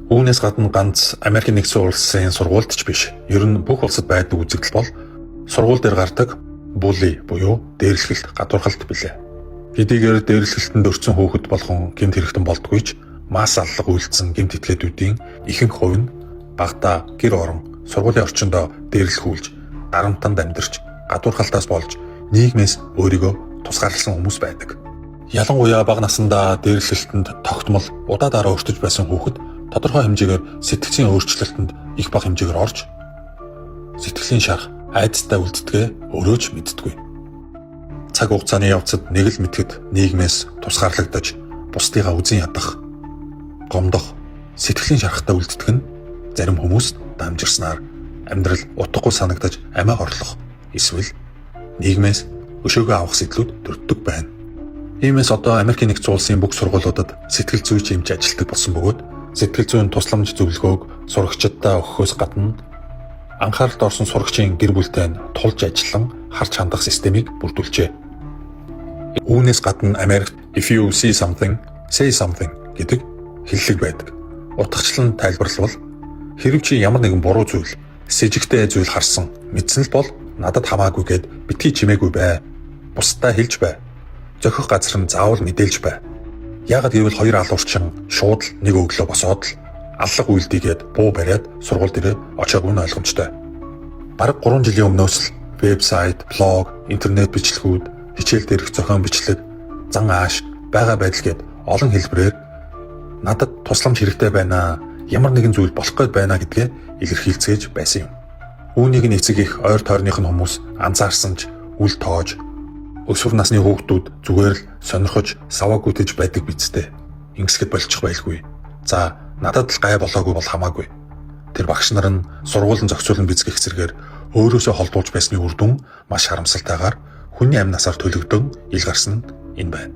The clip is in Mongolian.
Үүнээс гадна ганц Америкийн нэгдсэн улсын сургуульд ч биш. Ер нь бүх улсад байдаг үзэгдэл бол сургууль дээр гардаг булли буюу дээрлэхэлт, гадуурхалт билээ. Хэдийгээр дээрлэхэлтэнд өртсөн хүүхэд болгон гэмт хэрэгтэн болдгүй ч мас аллах үйлдсэн гэмт этгээдүүдийн ихэнх хувь нь багтаа гэр орон сургуулийн орчиндөө дээрлэхүүлж, дарамтанд амьдарч, гадуурхалтаас болж нийгмээс өөрийгөө тусгаарласан хүмүүс байдаг. Ялангуяа бага насндаа дээрлэхэлтэнд тогтмол удаа дараа өртөж байсан хүүхэд тодорхой хэмжээгээр сэтгцийн өөрчлөлтөнд их бага хэмжээгээр орж сэтгэлийн шарх, айдастай үлддгээ өөрөө ч мэддэггүй. Цаг хугацааны явцад нэг л мэтгэд нийгмээс тусгаарлагдаж, бусдыгаа үзен ядах, гомдох, сэтгэлийн шархтай үлддэг нь зарим хүмүүст дамжирснаар амьдрал утгагүй санагдаж амиа хорлох, эсвэл нийгмээс өшөөгөө авах сэтлүүд төрддөг байна. Иймээс одоо Америкийн нэгдсэн улсын бүх сургуулиудад сэтгэл зүйч эмч ажилладаг болсон бөгөөд сэтгэл зүйн тусламж зөвлөгөөг сурагчдаа өгөхөөс гадна анхааралд орсон сурагчийн гэр бүлтэй тулж ажиллан харж хандах системийг бүрдүүлжээ. Үүнээс гадна Америкт if you see something, say something гэдэг хэллэг байдаг. Утгачлан тайлбарлавал хэрэв чи ямар нэгэн буруу зүйл, сэжигтэй зүйл харсан, мэдсэн л бол надад хамаагүй гэд битгий чимээгүй бай. Бусдаа хэлж бай. Зохих газар нь заавал мэдээлж бай. Яагад гэвэл хоёр алуурчин шууд л нэг өглөө босоод л аллах үйлдийгээд буу бариад сургууль дээр очоогүй нь ойлгомжтой. Бараг 3 жилийн өмнөөс л вебсайт, блог, интернет бичлэгүүд, хичээл дээрх зохион бичлэг, зан ааш, байгаа байдал гээд олон хэлбэрээр надад тусламж хэрэгтэй байна, ямар нэгэн зүйл болох гээд байна гэдгээ илэрхийлцээж байсан юм. Үүнийг нь эцэг их ойр тойрных нь хүмүүс анзаарсан ч үл тоож өсвөр насны хүүхдүүд зүгээр л сонирхож саваагүйдэж байдаг бидтэй. Ингэсгэд болчих байлгүй. За, надад л гай болоогүй бол хамаагүй. Тэр багш нар нь сургуулийн зохицуулан бизгэх зэрэгээр өөрөөсөө холдуулж байсны үр дүн маш харамсалтайгаар хүний амь насаар төлөгдөн ил гарсан нь энэ байна.